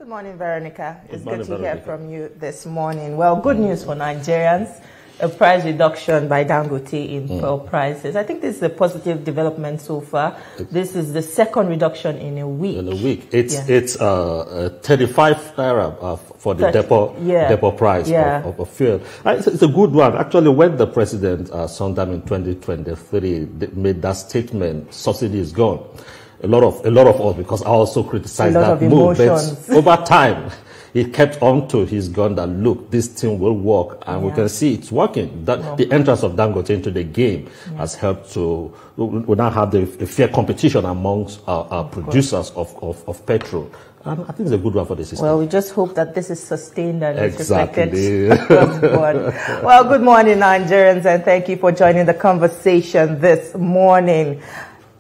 Good morning, Veronica. It's good to hear from you this morning. Well, good news for Nigerians. A price reduction by Dangote in fuel prices. I think this is a positive development so far. This is the second reduction in a week. It's 35 naira for the depot price of fuel. It's a good one. Actually, when the president sometime in 2023 made that statement, subsidy is gone. A lot of us, because I also criticized that move, but over time, he kept on to his gun that, look, this thing will work, and we can see it's working. The entrance of Dangote into the game has helped to, we now have a fair competition amongst our producers of petrol. And I think it's a good one for the system. Well, we just hope that this is sustained and it's reflected across the board. Well, good morning, Nigerians, and thank you for joining the conversation this morning.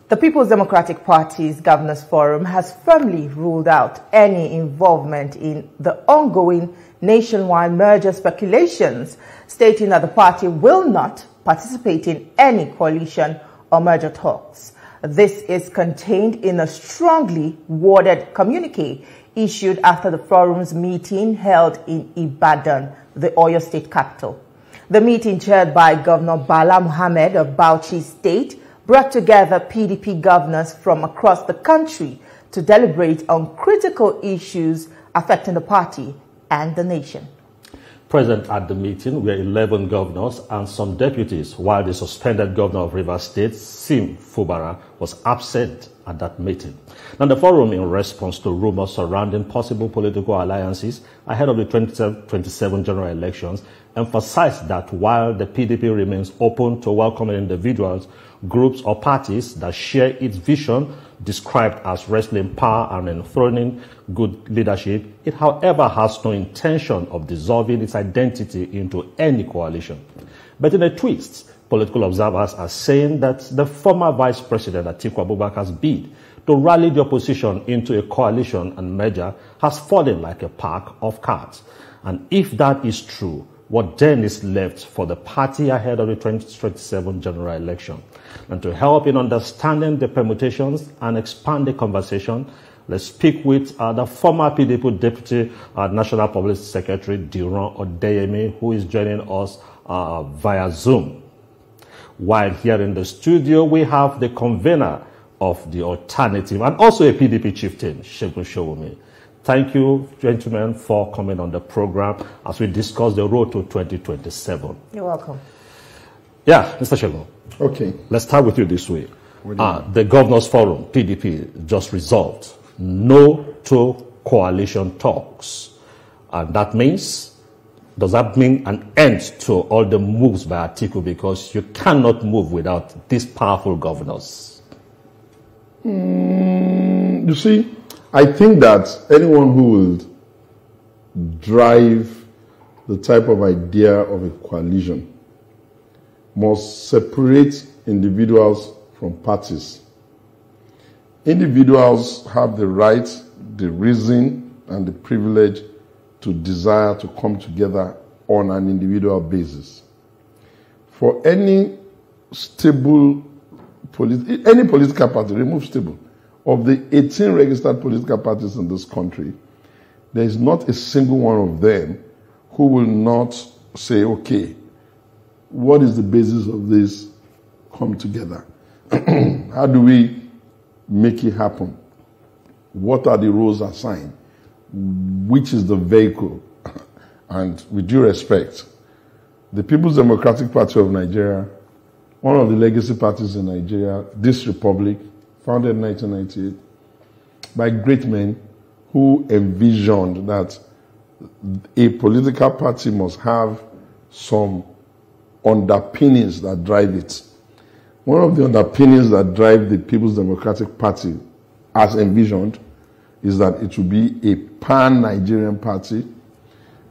The People's Democratic Party's Governors Forum has firmly ruled out any involvement in the ongoing nationwide merger speculations, stating that the party will not participate in any coalition or merger talks. This is contained in a strongly worded communique issued after the forum's meeting held in Ibadan, the Oyo State capital. The meeting, chaired by Governor Bala Mohammed of Bauchi State, brought together PDP governors from across the country to deliberate on critical issues affecting the party and the nation. Present at the meeting were 11 governors and some deputies, while the suspended governor of Rivers State, Sim Fubara, was absent at that meeting. Now, the forum, in response to rumors surrounding possible political alliances ahead of the 2027 general elections, emphasized that while the PDP remains open to welcoming individuals, groups or parties that share its vision, described as wrestling power and enthroning good leadership, it, however, has no intention of dissolving its identity into any coalition. But in a twist, political observers are saying that the former Vice President Atiku Abubakar's bid to rally the opposition into a coalition and merger has fallen like a pack of cards. And if that is true, what then is left for the party ahead of the 2027 general election? And to help in understanding the permutations and expand the conversation, let's speak with the former PDP Deputy National Public Secretary, Diron Odeyemi, who is joining us via Zoom. While here in the studio, we have the convener of the alternative and also a PDP chieftain, Segun Sowunmi. Thank you, gentlemen, for coming on the program as we discuss the road to 2027. You're welcome. Yeah, Mr. Segun. Okay. Let's start with you this way. The Governors Forum, PDP, just resolved no to coalition talks. And that means, does that mean an end to all the moves by Atiku? Because you cannot move without these powerful governors. You see, I think that anyone who will drive the type of idea of a coalition must separate individuals from parties. Individuals have the right, the reason, and the privilege to desire to come together on an individual basis. For any stable, any political party, remove stable, of the 18 registered political parties in this country, there is not a single one of them who will not say, okay, what is the basis of this? Come together. How do we make it happen? What are the roles assigned? Which is the vehicle? And with due respect, the People's Democratic Party of Nigeria, one of the legacy parties in Nigeria, this republic, founded in 1998, by great men who envisioned that a political party must have some underpinnings that drive it. One of the underpinnings that drive the People's Democratic Party, as envisioned, is that it will be a pan-Nigerian party.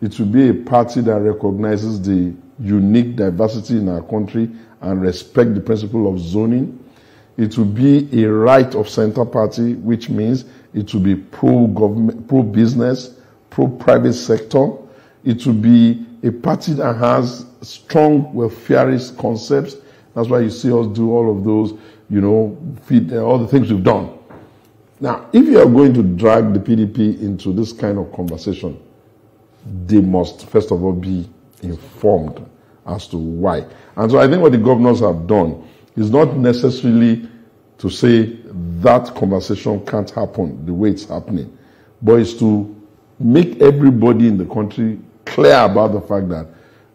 It will be a party that recognizes the unique diversity in our country and respect the principle of zoning. It will be a right of center party, which means it will be pro-government, pro-business, pro-private sector. It will be a party that has strong welfareist concepts. That's why you see us do all of those, feed all the things we've done. Now, if you are going to drag the PDP into this kind of conversation, they must, first of all, be informed as to why. And so I think what the governors have done is not necessarily to say that conversation can't happen the way it's happening, but it's to make everybody in the country clear about the fact that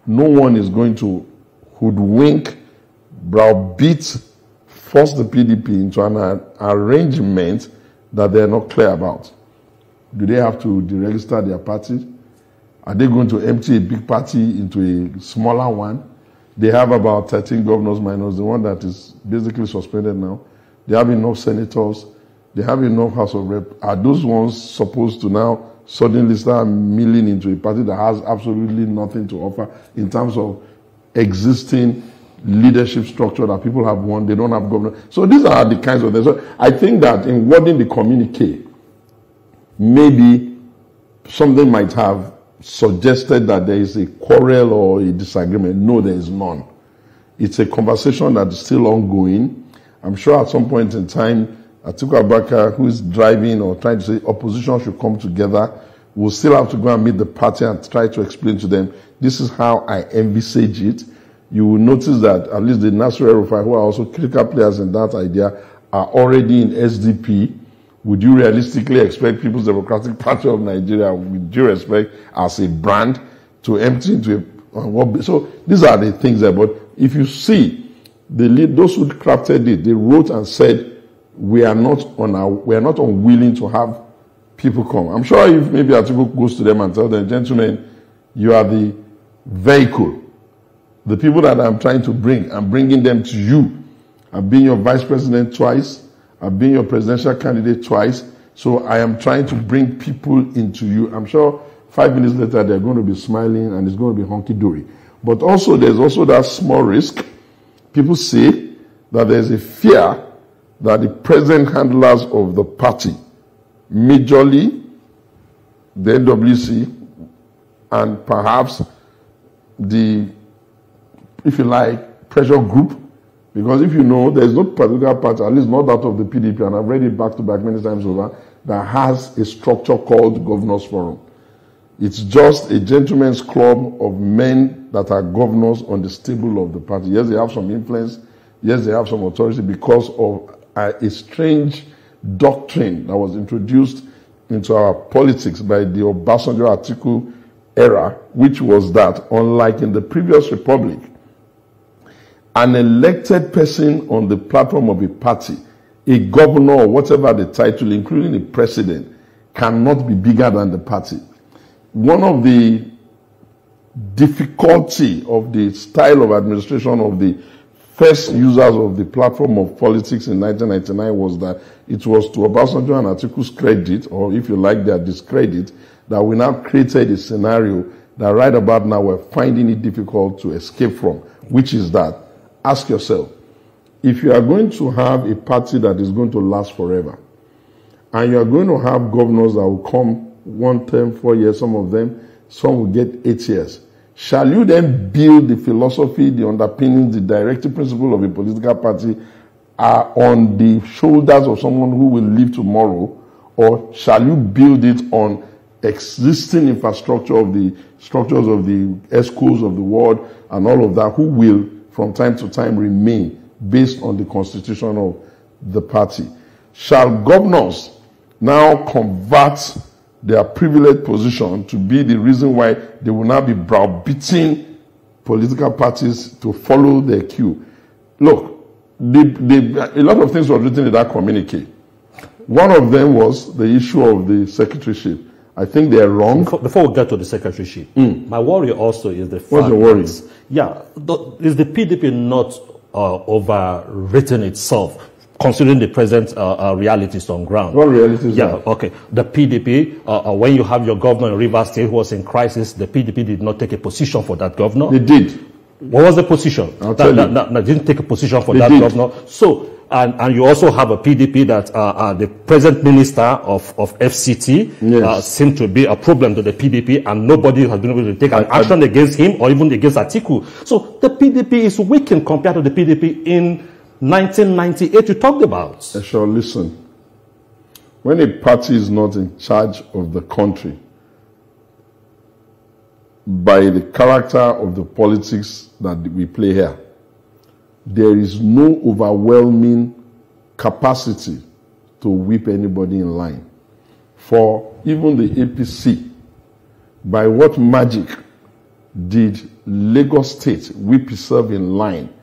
no one is going to hoodwink, browbeat, force the PDP into an arrangement that they're not clear about. Do they have to deregister their party? Are they going to empty a big party into a smaller one? They have about 13 governors minus the one that is basically suspended now. They have enough senators. They have enough House of Rep. Are those ones supposed to now suddenly start milling into a party that has absolutely nothing to offer in terms of existing leadership structure that people have won? They don't have governors. So these are the kinds of things. So I think that in wording the communique, maybe something might have suggested that there is a quarrel or a disagreement. No, there is none. It's a conversation that is still ongoing. I'm sure at some point in time, Atiku Abubakar, who is driving or trying to say opposition should come together, will still have to go and meet the party and try to explain to them, this is how I envisage it. You will notice that at least the Nasir El-Rufai, who are also critical players in that idea, are already in SDP. Would you realistically expect People's Democratic Party of Nigeria, with due respect, as a brand, to empty into a... So these are the things there. But if you see, those who crafted it, they wrote and said, we are not unwilling to have people come. I'm sure if maybe Atiku goes to them and tells them, gentlemen, you are the vehicle. The people that I'm trying to bring, I'm bringing them to you. I've been your vice president twice. I've been your presidential candidate twice, so I am trying to bring people into you. I'm sure 5 minutes later they're going to be smiling and it's going to be honky-dory. But also there's also that small risk. People say that there's a fear that the present handlers of the party, majorly the NWC and perhaps the, if you like, pressure group, because if you know, there's no particular party, at least not that of the PDP, and I've read it back to back many times over, that has a structure called Governors Forum. It's just a gentleman's club of men that are governors on the stable of the party. Yes, they have some influence. Yes, they have some authority because of a strange doctrine that was introduced into our politics by the Obasanjo-Atiku era, which was that, unlike in the previous republic, an elected person on the platform of a party, a governor or whatever the title, including a president, cannot be bigger than the party. One of the difficulty of the style of administration of the first users of the platform of politics in 1999 was that it was to Obasanjo and Atiku's credit, or if you like their discredit, that we now created a scenario that right about now we're finding it difficult to escape from, which is that, ask yourself, if you are going to have a party that is going to last forever, and you are going to have governors that will come 1 term, 4 years, some of them, some will get 8 years, shall you then build the philosophy, the underpinnings, the directive principle of a political party on the shoulders of someone who will live tomorrow, or shall you build it on existing infrastructure of the structures of the ESCOs of the world and all of that, who will from time to time remain based on the constitution of the party? Shall governors now convert their privileged position to be the reason why they will now be browbeating political parties to follow their cue? Look, a lot of things were written in that communique. One of them was the issue of the secretaryship. I think they're wrong. Before we get to the secretaryship, my worry also is the fact. What's your worry? Is the PDP not overwritten itself, considering the present realities on ground? What realities are? Okay. The PDP, when you have your governor in Rivers State who was in crisis, the PDP did not take a position for that governor. They did. What was the position? I'll tell you. They didn't take a position for They that did. governor. So, and you also have a PDP that the present minister of FCT Yes. seemed to be a problem to the PDP, and nobody has been able to take an action against him or even against Atiku. So the PDP is weakened compared to the PDP in 1998 you talked about. Sure, listen. when a party is not in charge of the country by the character of the politics that we play here, there is no overwhelming capacity to whip anybody in line. For even the APC, by what magic did Lagos State whip itself in line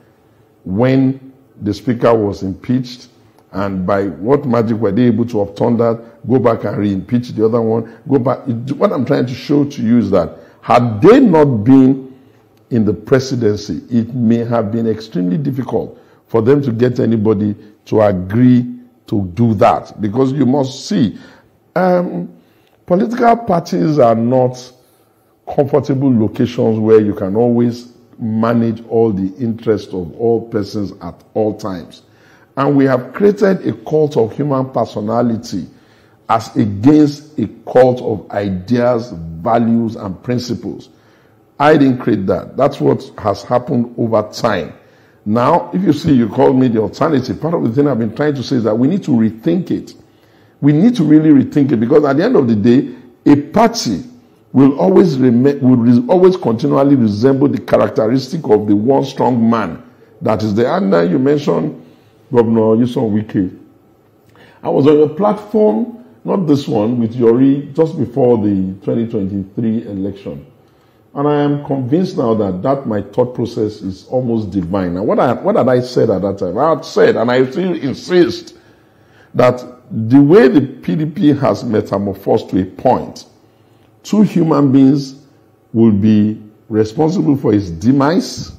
when the speaker was impeached? And by what magic were they able to overturn that, go back and re-impeach the other one, go back? What I'm trying to show to you is that had they not been in the presidency, it may have been extremely difficult for them to get anybody to agree to do that. Because you must see, political parties are not comfortable locations where you can always manage all the interests of all persons at all times. And we have created a cult of human personality as against a cult of ideas, values, and principles. I didn't create that. That's what has happened over time. Now, if you see, you call me the alternative. Part of the thing I've been trying to say is that we need to rethink it. We need to really rethink it, because at the end of the day, a party will always continually resemble the characteristic of the one strong man that is there. And you mentioned Governor Nyesom Wike. I was on your platform, not this one, with Yori, just before the 2023 election. And I am convinced now that my thought process is almost divine. Now, what had I said at that time? I had said, and I still insist, that the way the PDP has metamorphosed to a point, two human beings will be responsible for his demise,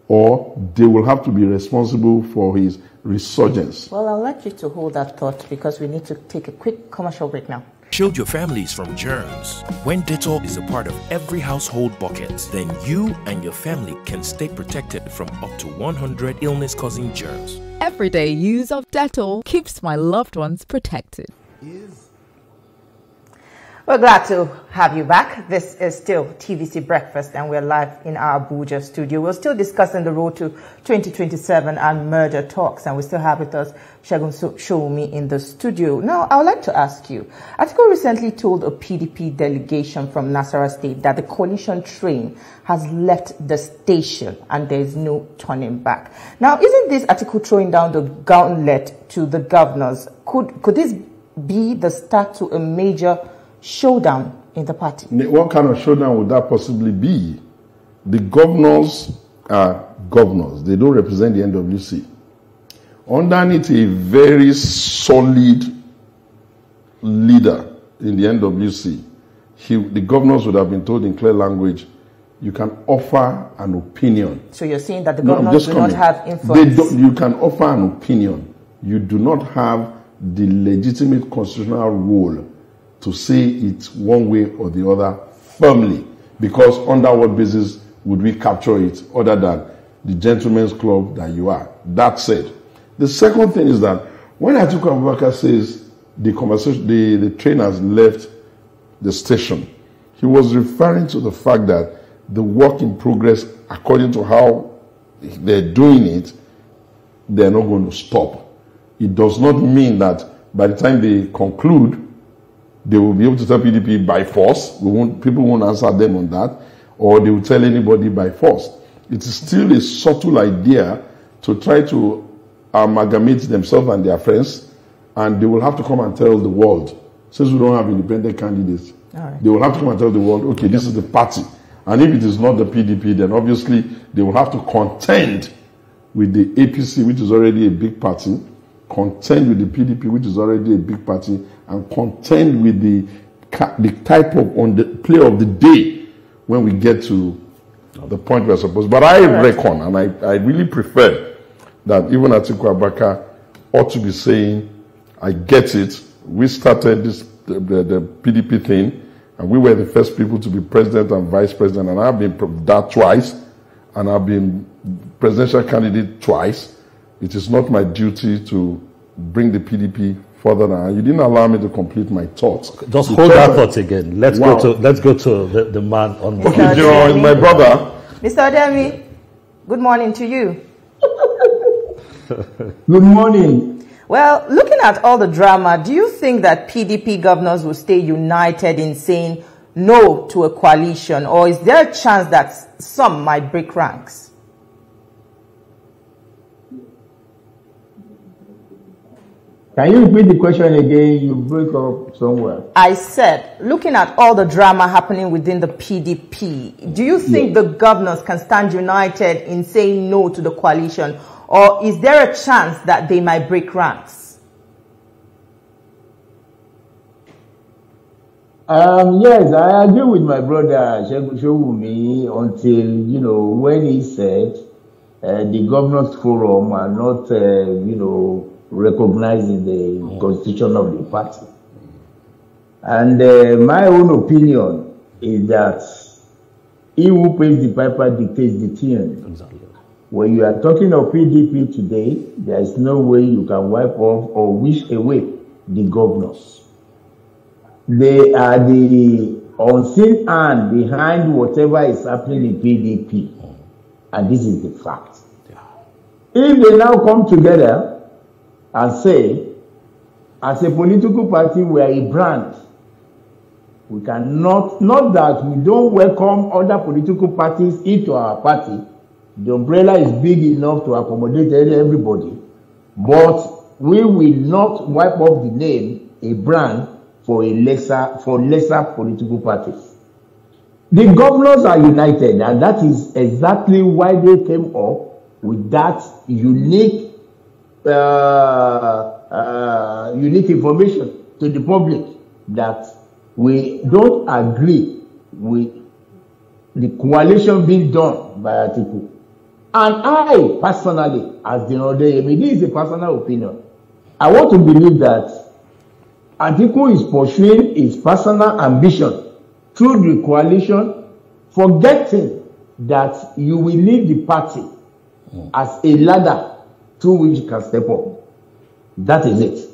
or they will have to be responsible for his resurgence. Well, I'll let you to hold that thought, because we need to take a quick commercial break now. Shield your families from germs. When Dettol is a part of every household bucket, then you and your family can stay protected from up to 100 illness-causing germs. Everyday use of Dettol keeps my loved ones protected. We're glad to have you back. This is still TVC Breakfast, and we're live in our Abuja studio. We're still discussing the road to 2027 and merger talks, and we still have with us Segun Shoumi in the studio. Now, I would like to ask you, Atiku recently told a PDP delegation from Nasarawa State that the coalition train has left the station and there is no turning back. Now, isn't this Atiku throwing down the gauntlet to the governors? Could this be the start to a major showdown in the party? What kind of showdown would that possibly be? The governors are governors. They don't represent the NWC. Underneath a very solid leader in the NWC, the governors would have been told in clear language, you can offer an opinion. So you're saying that the governors do not have influence? You can offer an opinion. You do not have the legitimate constitutional role to say it one way or the other firmly, because under what basis would we capture it other than the gentleman's club that you are? That said, the second thing is that when Atiku Abubakar says the train has left the station, he was referring to the fact that the work in progress, according to how they're doing it, they're not going to stop. It does not mean that by the time they conclude, they will be able to tell PDP by force. People won't answer them on that, or they will tell anybody by force. It is still a subtle idea to try to amalgamate themselves and their friends, and they will have to come and tell the world, since we don't have independent candidates, they will have to come and tell the world, okay, this is the party. And if it is not the PDP, then obviously they will have to contend with the APC, which is already a big party, contend with the PDP, which is already a big party, and contend with the type of play of the day when we get to the point we're supposed. But I reckon, and I really prefer that even Atiku Abubakar ought to be saying, I get it. We started the PDP thing, and we were the first people to be president and vice president, and I've been that twice, and I've been presidential candidate twice. It is not my duty to bring the PDP further now. You didn't allow me to complete my thoughts. Just hold that thought again. Let's go to the man on the okay, Joe, my brother. Mr. Ademi, good morning to you. Good morning. Well, looking at all the drama, do you think that PDP governors will stay united in saying no to a coalition, or is there a chance that some might break ranks? Can you repeat the question again? You break up somewhere. I said, looking at all the drama happening within the PDP, do you think the governors can stand united in saying no to the coalition, or is there a chance that they might break ranks? Yes, I agree with my brother Shewumi until, when he said the governors forum are not, recognizing the constitution of the party. And my own opinion is that he who pays the piper dictates the tune. Exactly. When you are talking of PDP today, there is no way you can wipe off or wish away the governors. They are the unseen hand behind whatever is happening in PDP. And this is the fact. If they now come together and say, as a political party, we are a brand. We cannot, not that we don't welcome other political parties into our party. The umbrella is big enough to accommodate everybody. But we will not wipe off the name, a brand, for lesser political parties. The governors are united, and that is exactly why they came up with that unique information to the public that we don't agree with the coalition being done by Atiku. And I personally, as the Odeyemi, this is a personal opinion, I want to believe that Atiku is pursuing his personal ambition through the coalition, forgetting that you will need the party as a ladder through which you can step up. That is it.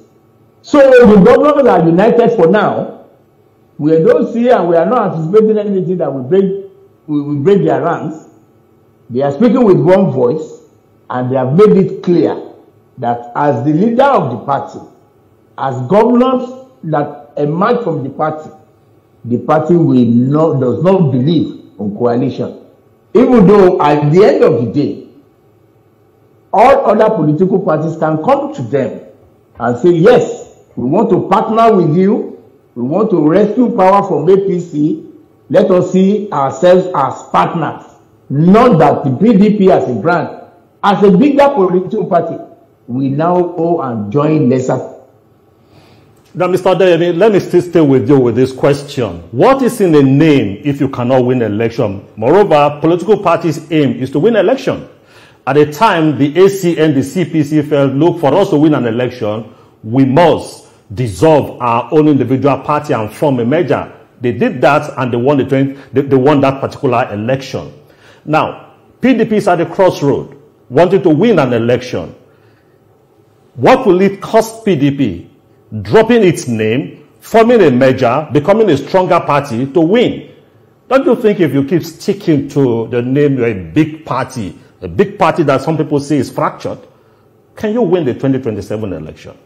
So the governors are united for now. We don't see and we are not anticipating anything that will break their ranks. They are speaking with one voice, and they have made it clear that as the leader of the party, as governors that emerge from the party does not believe on coalition. Even though at the end of the day, all other political parties can come to them and say, yes, we want to partner with you. We want to rescue power from APC. Let us see ourselves as partners. Not that the PDP as a brand, as a bigger political party, we now go and join lesser. Now, Mr. Odeyemi, let me still stay with you with this question. What is in a name if you cannot win an election? Moreover, political parties' aim is to win an election. At the time, the AC and the CPC felt, look, for us to win an election, we must dissolve our own individual party and form a merger. They did that, and they won that particular election. Now, PDP is at a crossroad, wanting to win an election. What will it cost PDP? Dropping its name, forming a merger, becoming a stronger party to win. Don't you think if you keep sticking to the name, you're a big party that some people say is fractured, can you win the 2027 election?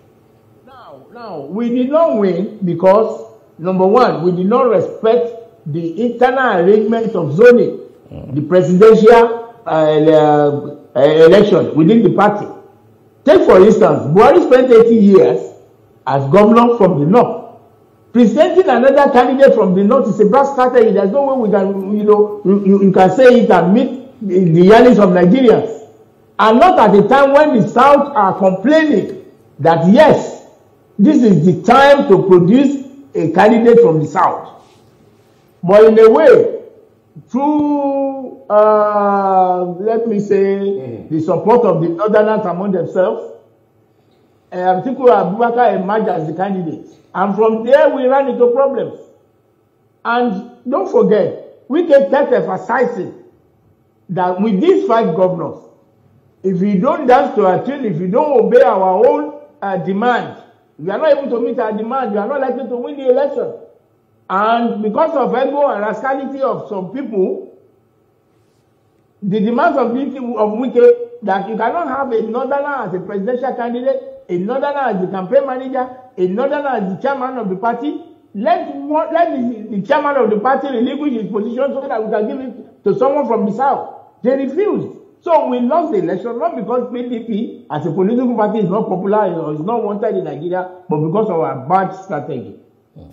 Now, we did not win because, number one, we did not respect the internal arrangement of zoning, the presidential election within the party. Take, for instance, Buhari spent 80 years as governor from the north. Presenting another candidate from the north is a brass strategy. There's no way we can, you can say it and meet the yearnings of Nigerians. And not at the time when the south are complaining that, yes, this is the time to produce a candidate from the south. But in a way, through, let me say, the support of the northerners among themselves, Atiku Abubakar emerged as the candidate. And from there, we ran into problems. And don't forget, we kept emphasizing that with these 5 governors, if we don't dance to our tune, if we don't obey our own demand, we are not able to meet our demand, we are not likely to win the election. And because of ego and rascality of some people, the demands of Wike that you cannot have a northerner as a presidential candidate, a northerner as the campaign manager, a northerner as the chairman of the party. Let the chairman of the party relinquish his position so that we can give it to someone from the south. They refused. So we lost the election, not because PDP as a political party is not popular or is not wanted in Nigeria, but because of our bad strategy.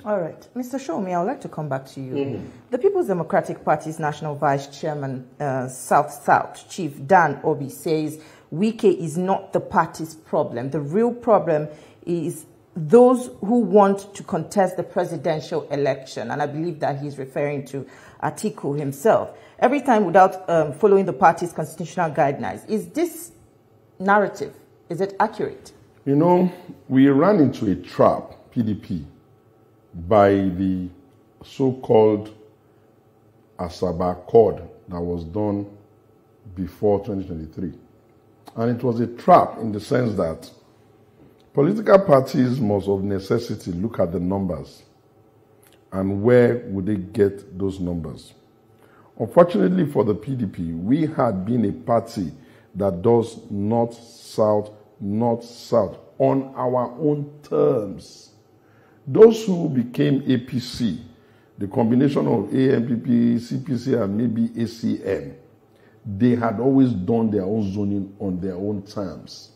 All right. Mr. Shomi, I would like to come back to you. The People's Democratic Party's National Vice Chairman, South Chief Dan Obi, says Wike is not the party's problem. The real problem is those who want to contest the presidential election. And I believe that he's referring to Atiku himself. Every time without following the party's constitutional guidelines. Is this narrative, is it accurate? You know, we ran into a trap, PDP, by the so-called Asaba Accord that was done before 2023. And it was a trap in the sense that political parties must of necessity look at the numbers and where would they get those numbers. Unfortunately for the PDP, we had been a party that does north-south on our own terms. Those who became APC, the combination of AMPP, CPC, and maybe ACN, they had always done their own zoning on their own terms.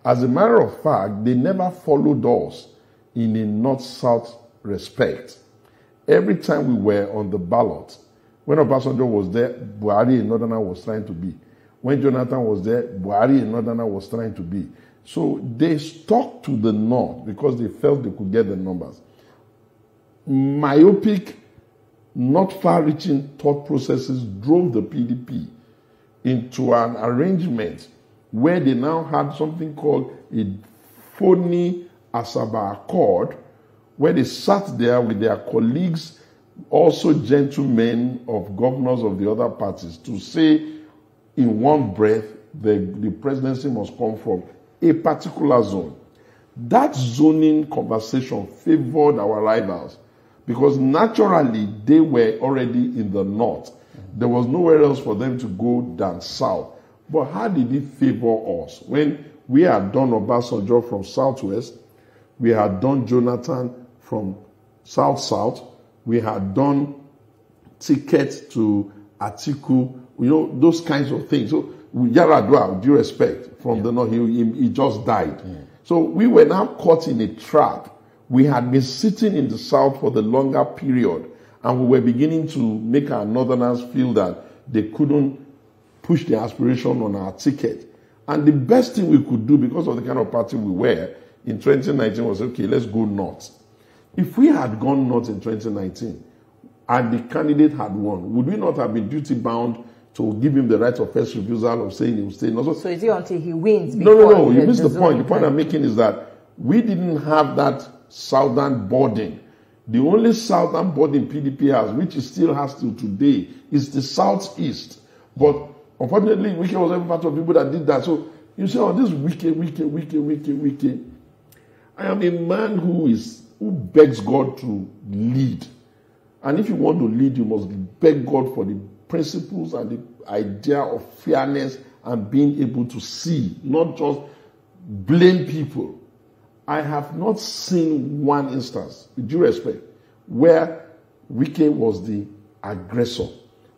As a matter of fact, they never followed us in a north-south respect. Every time we were on the ballot, when Obasanjo was there, Buhari in Northerner was trying to be. When Jonathan was there, Buhari in Northerner was trying to be. So they stuck to the north because they felt they could get the numbers. Myopic, not far-reaching thought processes drove the PDP into an arrangement where they now had something called a phony Asaba Accord, where they sat there with their colleagues, also gentlemen of governors of the other parties, to say in one breath the presidency must come from a particular zone. That zoning conversation favored our rivals because naturally they were already in the north. There was nowhere else for them to go than south. But how did it favor us? When we had done Obasanjo from southwest, we had done Jonathan from south-south, we had done ticket to Atiku, you know, those kinds of things. So Yaradua, with due respect, from the north, he just died. So we were now caught in a trap. We had been sitting in the south for the longer period, and we were beginning to make our northerners feel that they couldn't push their aspiration on our ticket. And the best thing we could do, because of the kind of party we were, in 2019 was, okay, let's go north. If we had gone north in 2019, and the candidate had won, would we not have been duty-bound to give him the right of first refusal of saying he will stay? No, so is it until he wins? No, you missed the point. The point I'm making is that we didn't have that southern boarding. The only southern boarding PDP has, which it still has till today, is the southeast. But unfortunately, Wike was every part of people that did that. So you say, oh, this Wike. I am a man who begs God to lead. And if you want to lead, you must beg God for the principles and the idea of fairness and being able to see, not just blame people. I have not seen one instance, with due respect, where Wike was the aggressor.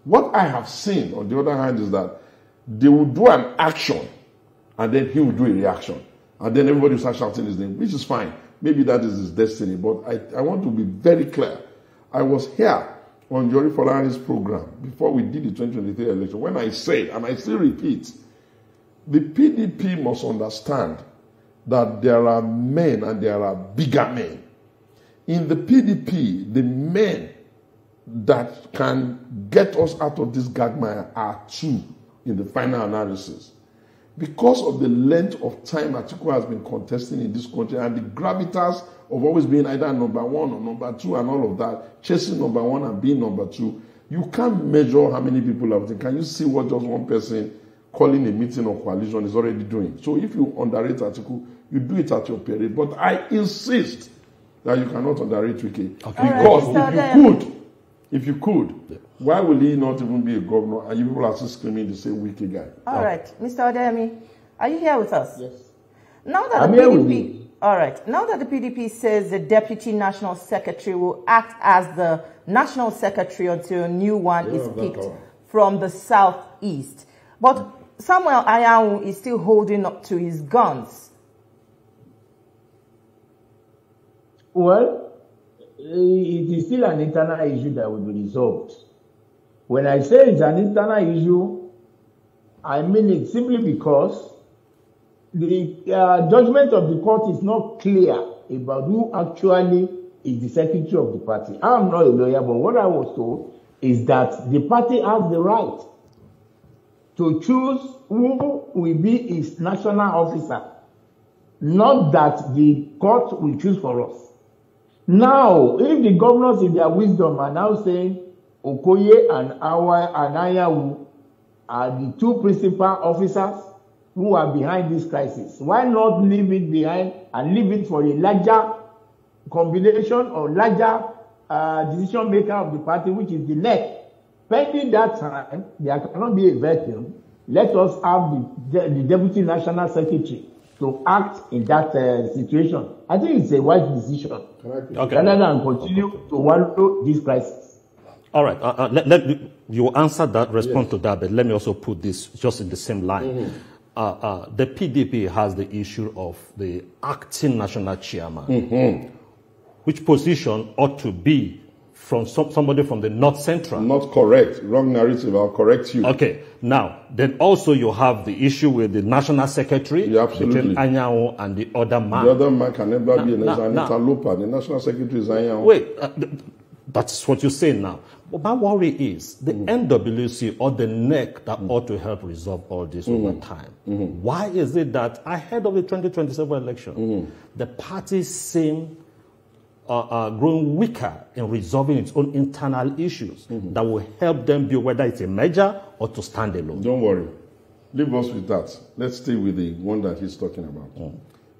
What I have seen, on the other hand, is that they will do an action and then he will do a reaction. And then everybody will start shouting his name, which is fine. Maybe that is his destiny. But I want to be very clear. I was here on Jory Folani's program before we did the 2023 election when I said, and I still repeat, the PDP must understand that there are men and there are bigger men. In the PDP, the men that can get us out of this quagmire are two in the final analysis. Because of the length of time Atiku has been contesting in this country and the gravitas of always being either number one or number two and all of that, chasing number one and being number two, you can't measure how many people have been. Can you see what just one person calling a meeting or coalition is already doing? So if you underrate Atiku, you do it at your period. But I insist that you cannot underrate Wike. Okay. Because if you could, why will he not even be a governor and you people are still screaming the same Wike guy? All right. Mr. Odeyemi, are you here with us? Yes. Now that the PDP, all right. Now that the PDP says the Deputy National Secretary will act as the National Secretary until a new one is picked from the southeast, but Samuel Anyanwu is still holding up to his guns. Well, it is still an internal issue that will be resolved. When I say it's an internal issue, I mean it simply because the judgment of the court is not clear about who actually is the secretary of the party. I'm not a lawyer, but what I was told is that the party has the right to choose who will be its national officer, not that the court will choose for us. Now, if the governors in their wisdom are now saying Okoye and Anyanwu are the two principal officers who are behind this crisis, why not leave it behind and leave it for a larger combination or larger decision maker of the party, which is the NEC? Pending that time, there cannot be a vacuum. Let us have the Deputy National Secretary to act in that situation. I think it's a wise decision. Okay. Rather than continue to wallow this crisis. All right. Let you answer that, respond to that, but let me also put this just in the same line. The PDP has the issue of the acting national chairman. Which position ought to be from somebody from the North Central? Not correct. Wrong narrative. I'll correct you. Okay. Now, then also you have the issue with the National Secretary between Anyanwu and the other man. The other man can never be an interloper. The National Secretary is Anyanwu. Wait, that's what you're saying now. But my worry is the NWC or the NEC that ought to help resolve all this over time. Why is it that ahead of the 2027 election, the parties seem growing weaker in resolving its own internal issues that will help them build whether it's a merger or to stand alone? Don't worry. Leave us with that. Let's stay with the one that he's talking about.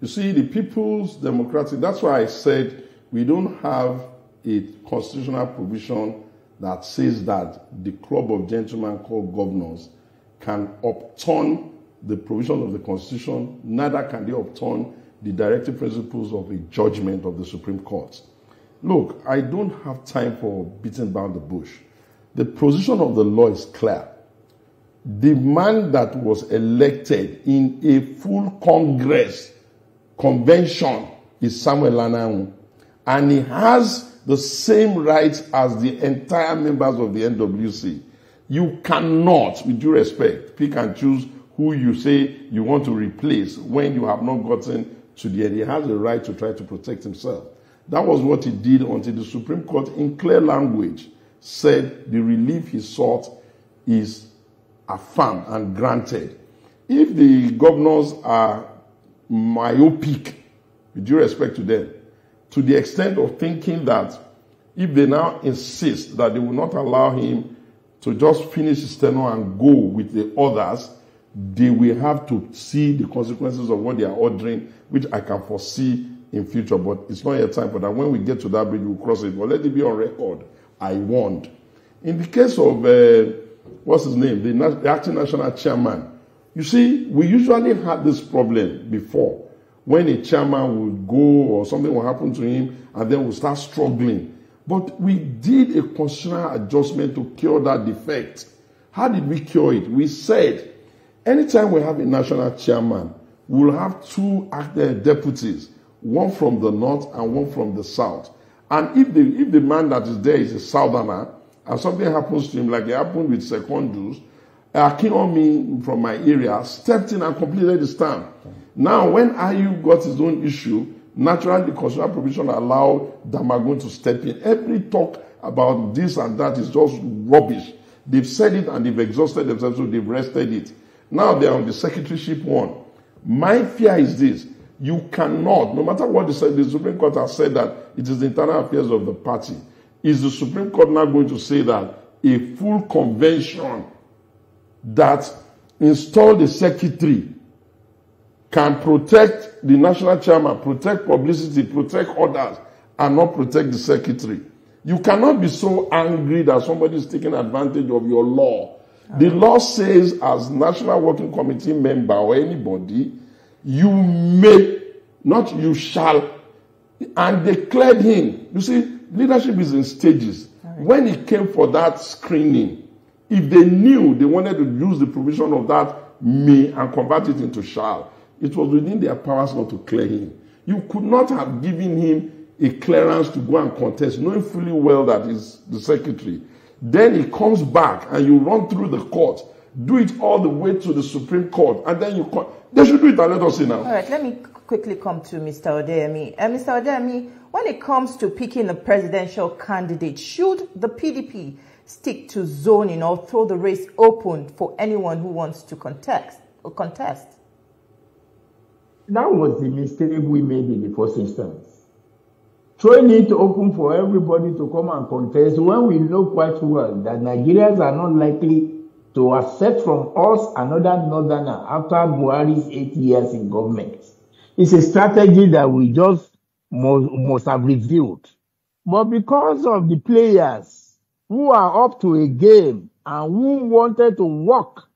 You see, the People's Democratic, that's why I said we don't have a constitutional provision that says that the club of gentlemen called governors can upturn the provision of the Constitution, neither can they upturn the directive principles of a judgment of the Supreme Court. Look, I don't have time for beating about the bush. The position of the law is clear. The man that was elected in a full Congress convention is Samuel Anyanwu, and he has the same rights as the entire members of the NWC. You cannot, with due respect, pick and choose who you say you want to replace when you have not gotten to the end. He has a right to try to protect himself. That was what he did until the Supreme Court, in clear language, said the relief he sought is affirmed and granted. If the governors are myopic, with due respect to them, to the extent of thinking that if they now insist that they will not allow him to just finish his tenure and go with the others, they will have to see the consequences of what they are ordering, which I can foresee in future. But it's not yet time for that. When we get to that bridge, we'll cross it. But let it be on record. I warned. In the case of, what's his name? The acting national chairman. You see, we usually had this problem before. When a chairman would go or something will happen to him and then we'll start struggling. But we did a constitutional adjustment to cure that defect. How did we cure it? We said, anytime we have a national chairman, we'll have two deputies, one from the north and one from the south. And if the man that is there is a southerner, and something happens to him, like it happened with Secondus, Akinomi from my area stepped in and completed his term. Now, when Ayu got his own issue, naturally the constitutional provision allowed Damagun to step in. Every talk about this and that is just rubbish. They've said it and they've exhausted themselves, so they've rested it. Now they're on the secretaryship one. My fear is this. You cannot, no matter what the Supreme Court has said that it is the internal affairs of the party, is the Supreme Court now going to say that a full convention that installed the secretary can protect the national chairman, protect publicity, protect others, and not protect the secretary? You cannot be so angry that somebody is taking advantage of your law. The law says, as National Working Committee member or anybody, You may, not you shall. And they cleared him. You see, leadership is in stages. Right. When it came for that screening, if they knew they wanted to use the provision of that may and convert it into shall, it was within their powers not to clear him. You could not have given him a clearance to go and contest, knowing fully well that he's the secretary. Then he comes back and you run through the court, do it all the way to the Supreme Court, and then you they should do it and let us see now. All right, let me quickly come to Mr. Odeyemi. Mr. Odeyemi, when it comes to picking a presidential candidate, should the PDP stick to zoning or throw the race open for anyone who wants to contest? That was the mistake we made in the first instance. Throwing it open for everybody to come and contest when we know quite well that Nigerians are not likely to accept from us another northerner after Buhari's 8 years in government. It's a strategy that we just must have reviewed. But because of the players who are up to a game and who wanted to walk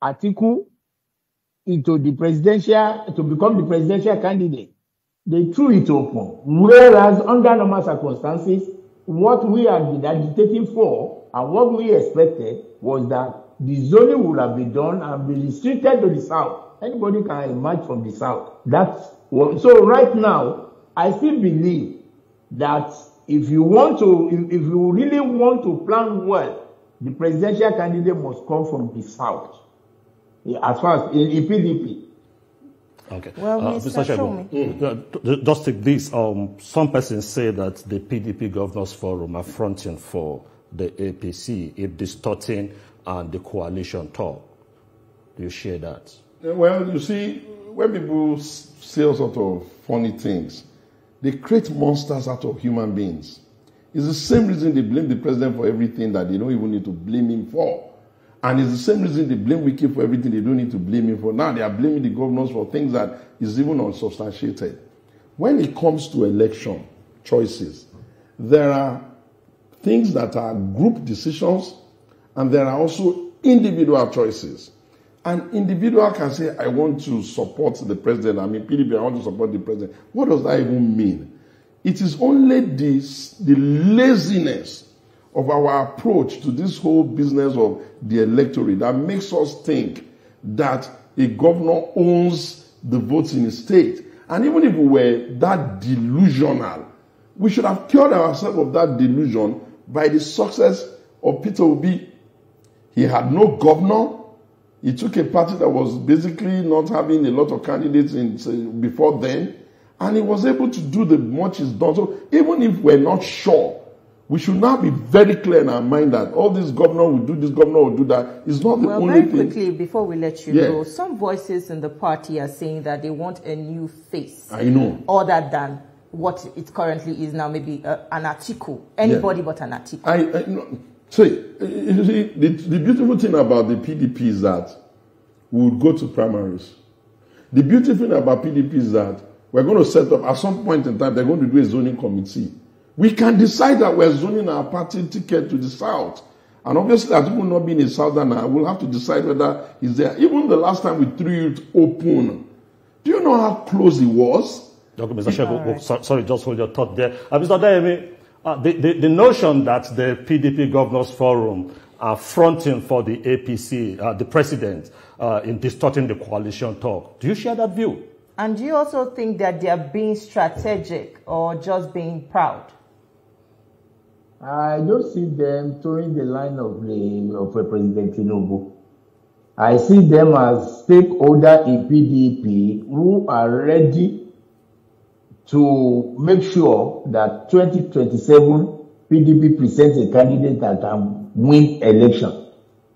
Atiku into the presidential, to become the presidential candidate, they threw it open. Whereas under normal circumstances, what we had been agitating for and what we expected was that the zoning would have been done and be restricted to the south. Anybody can emerge from the south. So right now, I still believe that if you really want to plan well, the presidential candidate must come from the south. As far as in PDP. Okay. Well, Mr. Shomi. Just take this. Some persons say that the PDP Governors Forum are fronting for the APC, it distorting the coalition talk. Do you share that? Well, you see, when people say all sort of funny things, they create monsters out of human beings. It's the same reason they blame the president for everything that they don't even need to blame him for. And it's the same reason they blame Wiki for everything they don't need to blame him for. Now they are blaming the governors for things that is even unsubstantiated. When it comes to election choices, there are things that are group decisions and there are also individual choices. An individual can say, I want to support the president. I mean, PDP, I want to support the president. What does that even mean? It is only the laziness of our approach to this whole business of the electorate that makes us think that a governor owns the votes in a state. And even if we were that delusional, we should have cured ourselves of that delusion by the success of Peter Obi. He had no governor. He took a party that was basically not having a lot of candidates before then, and he was able to do the much he's done. So even if we're not sure, we should now be very clear in our mind that all this governor will do this, governor will do that. It's not the only thing. Very quickly, before we let you go, some voices in the party are saying that they want a new face. I know. Other than what it currently is now, maybe an Atiku. Anybody but an Atiku. You see, the beautiful thing about the PDP is that we would go to primaries. The beautiful thing about PDP is that we're going to set up, at some point in time, they're going to do a zoning committee. We can decide that we're zoning our party ticket to the south. And obviously, as people not being a southerner, we'll have to decide whether it's there. Even the last time we threw it open, do you know how close it was? Dr. Mr. Shego, sorry, just hold your thought there. Mr. Odeyemi, the notion that the PDP Governors Forum are fronting for the APC, the president, in distorting the coalition talk, do you share that view? And do you also think that they are being strategic or just being proud? I don't see them towing the line of President Tinubu. I see them as stakeholders in PDP who are ready to make sure that 2027 PDP presents a candidate that can win election.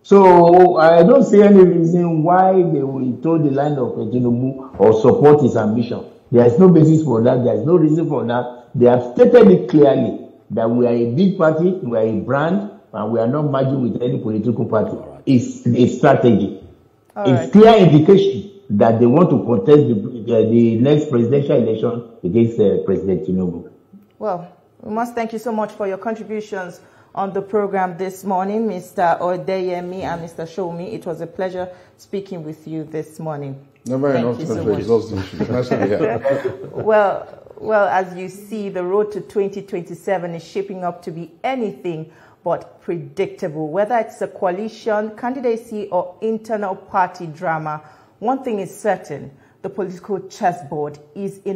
So I don't see any reason why they will toe the line of Tinubu or support his ambition. There is no basis for that. There is no reason for that. They have stated it clearly that we are a big party, we are a brand, and we are not merging with any political party. It's a strategy. It's clear indication that they want to contest the next presidential election against President Tinubu. Well, we must thank you so much for your contributions on the program this morning, Mr. Odeyemi and Mr. Shomi. It was a pleasure speaking with you this morning. Never enough time to exhaust the issue. Nice to be here. Well, as you see, the road to 2027 is shaping up to be anything but predictable. Whether it's a coalition, candidacy, or internal party drama, one thing is certain: the political chessboard is in